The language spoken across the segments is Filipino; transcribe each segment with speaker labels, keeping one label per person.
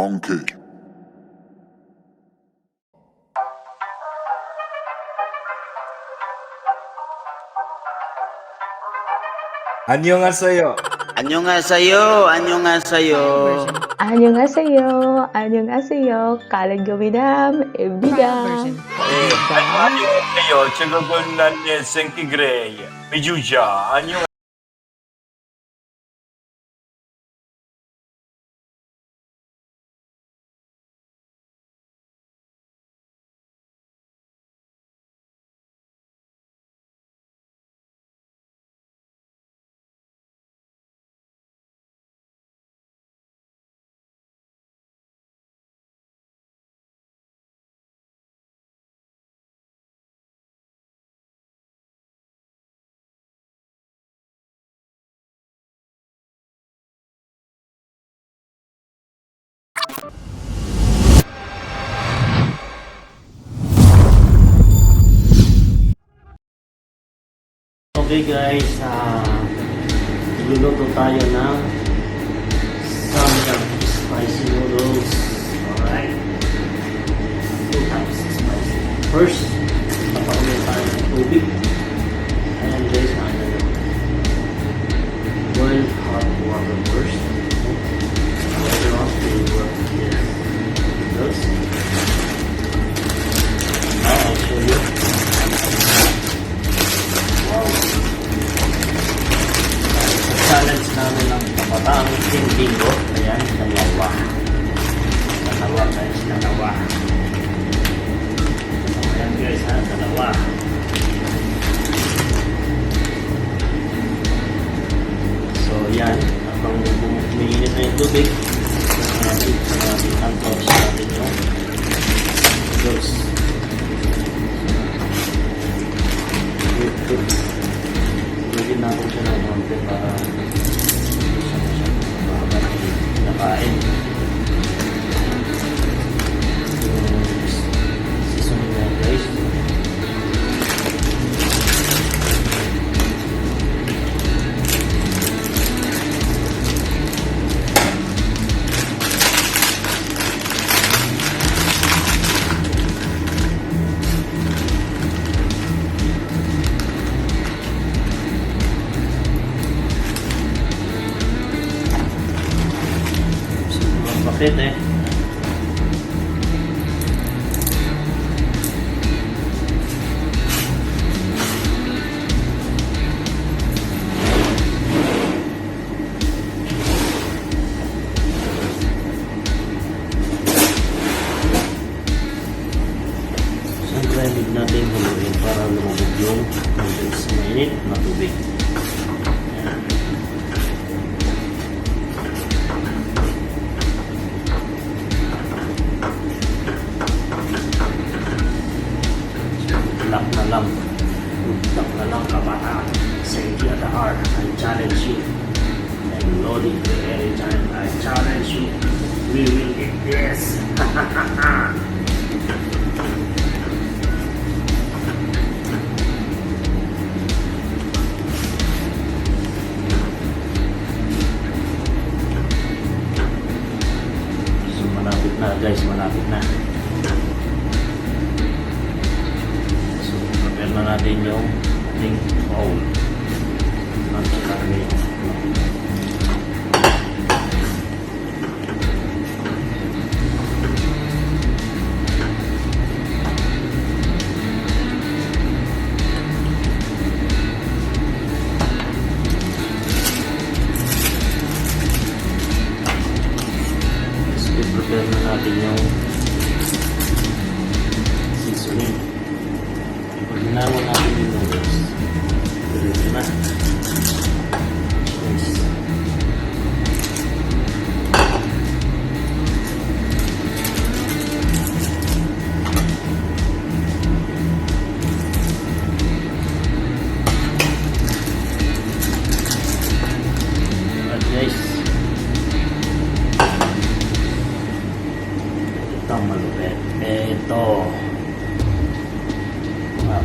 Speaker 1: monkey.
Speaker 2: 안녕하세요.
Speaker 3: 안녕하세요. 안녕하세요.
Speaker 4: 안녕하세요. 안녕하세요. Kalagawidam, Ebdidam.
Speaker 2: 안녕하세요. 저거는 난예 생기그레이 미주자. 안녕.
Speaker 3: Okay guys, luluto tayo ng Samyang spicy noodles. Alright. 2 times spicy. First, papakuloy tayo ng tubig. Ayan guys, boil hot water first. Later on, we'll work here. Noodles. Now I'll show you. Challenge namin ng kabataang Team Bingo. Ayan, dalawa guys, dalawa. Ayan guys ha, dalawa. So yan, habang umiinit na yung tubig, natin ang torch natin yung noodles. Lagyan natin siya ng konti para hindi siya masyadong mababat nakain. Seasoning na guys. Bakit eh? Siyempre, hindi natin huluin para lumabog yung noodles sa mainit na tubig. Ayan. Good luck na lang kabataan. Safety at the heart. I challenge you. And loading the anytime. I challenge you. We will get this. So malapit na guys, malapit na. Prepare na natin yung ating bowl. Nagkakarami. Prepare na natin yung seasoning. Pag ginawa natin yung noodles, diretso na. Nice. At guys, ito ang malupit. Ito.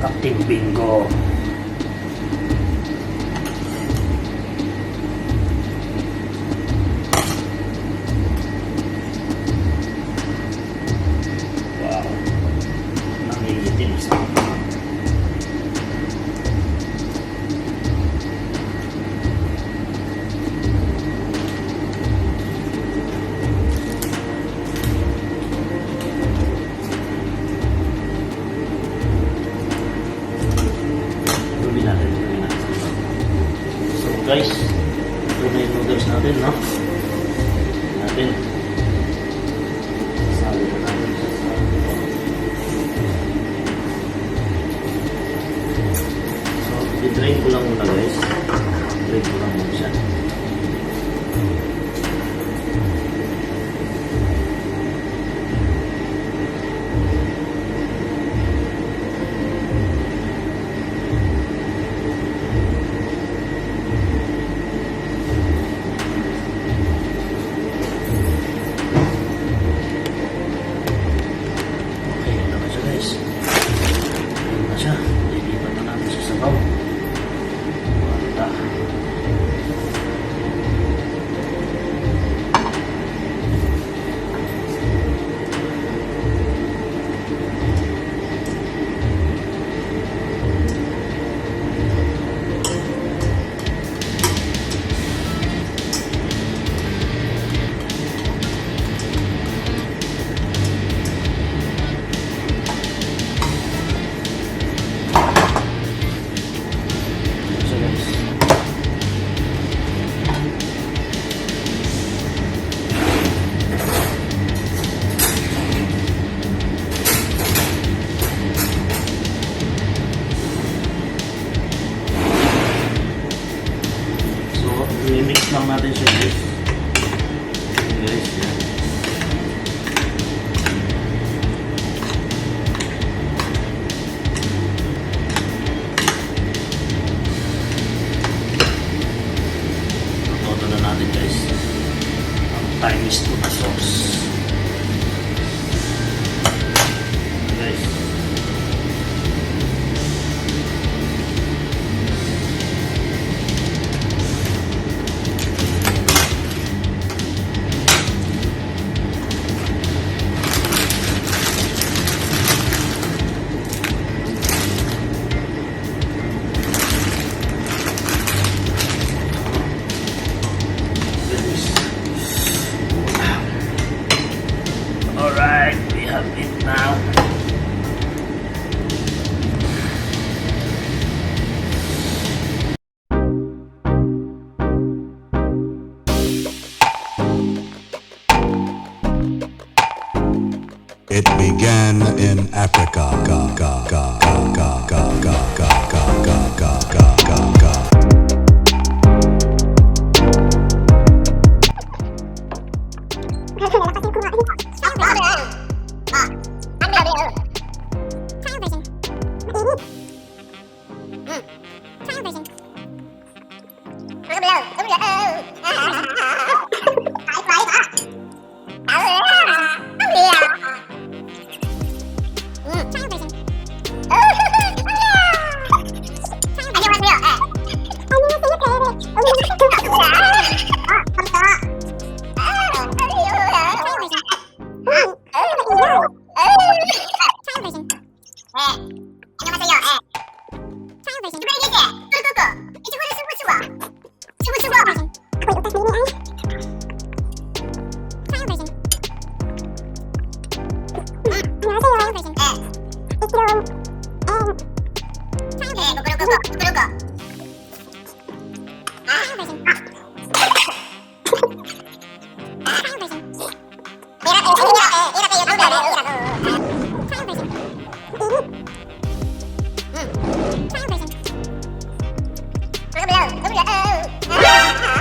Speaker 3: Captain Bingo. guys. Ito na yung noodles natin, no? Natin. Sabi na natin siya sa so, i-drain ko lang muna guys. Drain ko lang muna siya. I-mix lang natin siya guys. Guys, yan. Toto na natin guys. Ang Chinese tuna sauce. Guys. Alright, we have it now.
Speaker 1: It began in Africa.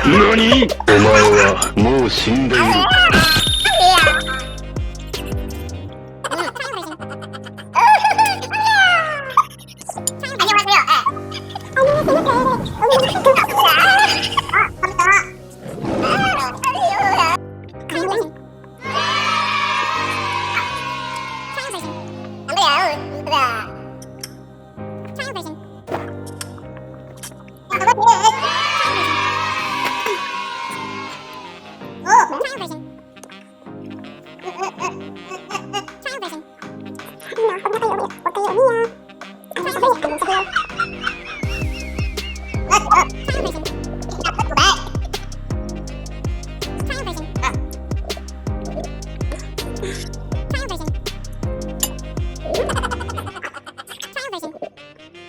Speaker 5: NANI?! お前はもう死んでいる。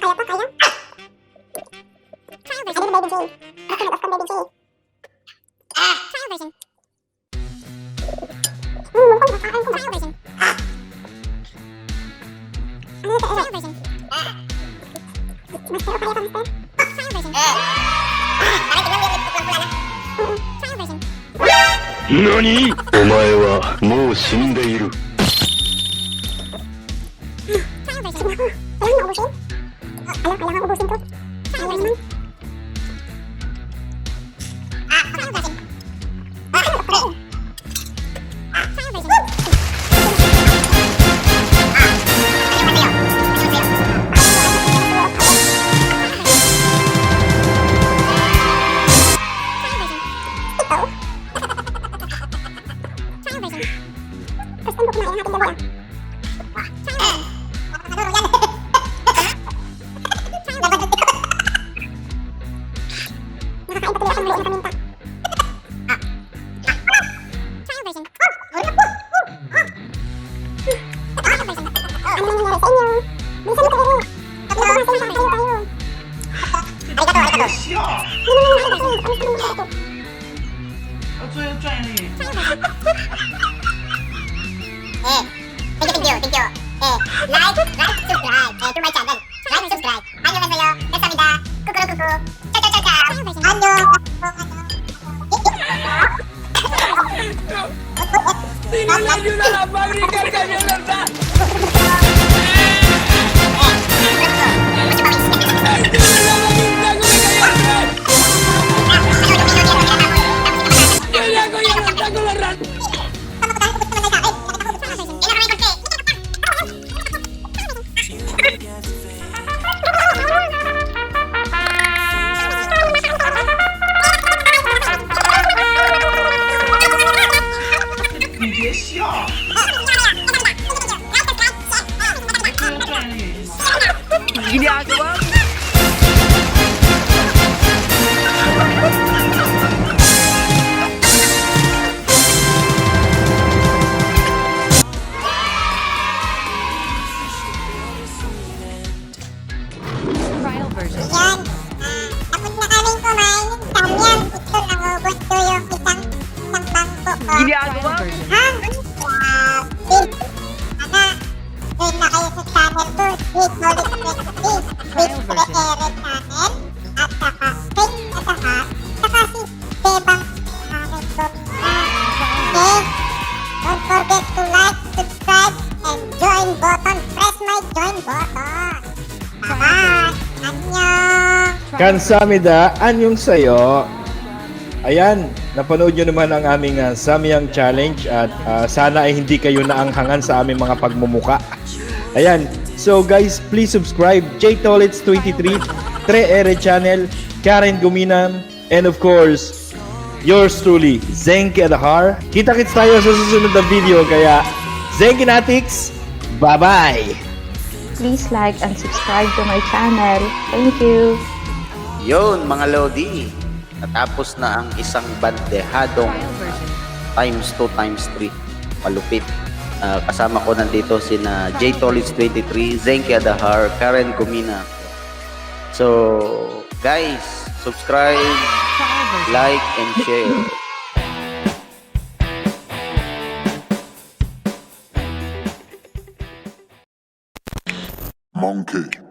Speaker 6: Kaya pa, kaya? Ada baby Jane.
Speaker 5: 何お前はもう死んでいる。
Speaker 6: Thank you. Like, subscribe. To my channel. Like, subscribe. 안녕하세요. 감사합니다. 꾸꾸루꾸꾸. 짜짜짜짜.
Speaker 7: Trial version.
Speaker 6: Yan. Tapos na kaming kumain ng tamyan. Ito, nangubos ko yung isang bangko ko.
Speaker 7: Trial version.
Speaker 6: Ha? Grabe. Sana, join na kayo sa channel ko. Hit Solid 23. Hit Pre-Ere channel. At saka, Fake at saka si Bebang Hamed Domina. Okay? Don't forget to like, subscribe, and join button. Press my join button. Bye-bye. Annyeong.
Speaker 8: Kansamida, anyong sayo. Ayan, napanood nyo naman ang aming Samyang Challenge at sana ay hindi kayo naanghangan sa aming mga pagmumuka. Ayan, so guys, please subscribe JTolits23, Pre-Ere Channel, Karen Guminan, and of course, yours truly, Zenki Adahar. Kita-kits tayo sa susunod na video, kaya Zenki Natics, bye-bye!
Speaker 4: Please like and subscribe to my channel. Thank you.
Speaker 9: Yun mga Lodi, natapos na ang isang bandehadong
Speaker 7: Trial version.
Speaker 9: times 2 times 3. Palupit. Kasama ko nandito sina JTolits23, Zenki Adahar, Karen Gumina. So, guys, subscribe,
Speaker 7: Trial version.
Speaker 9: like, and share.
Speaker 10: Monkey.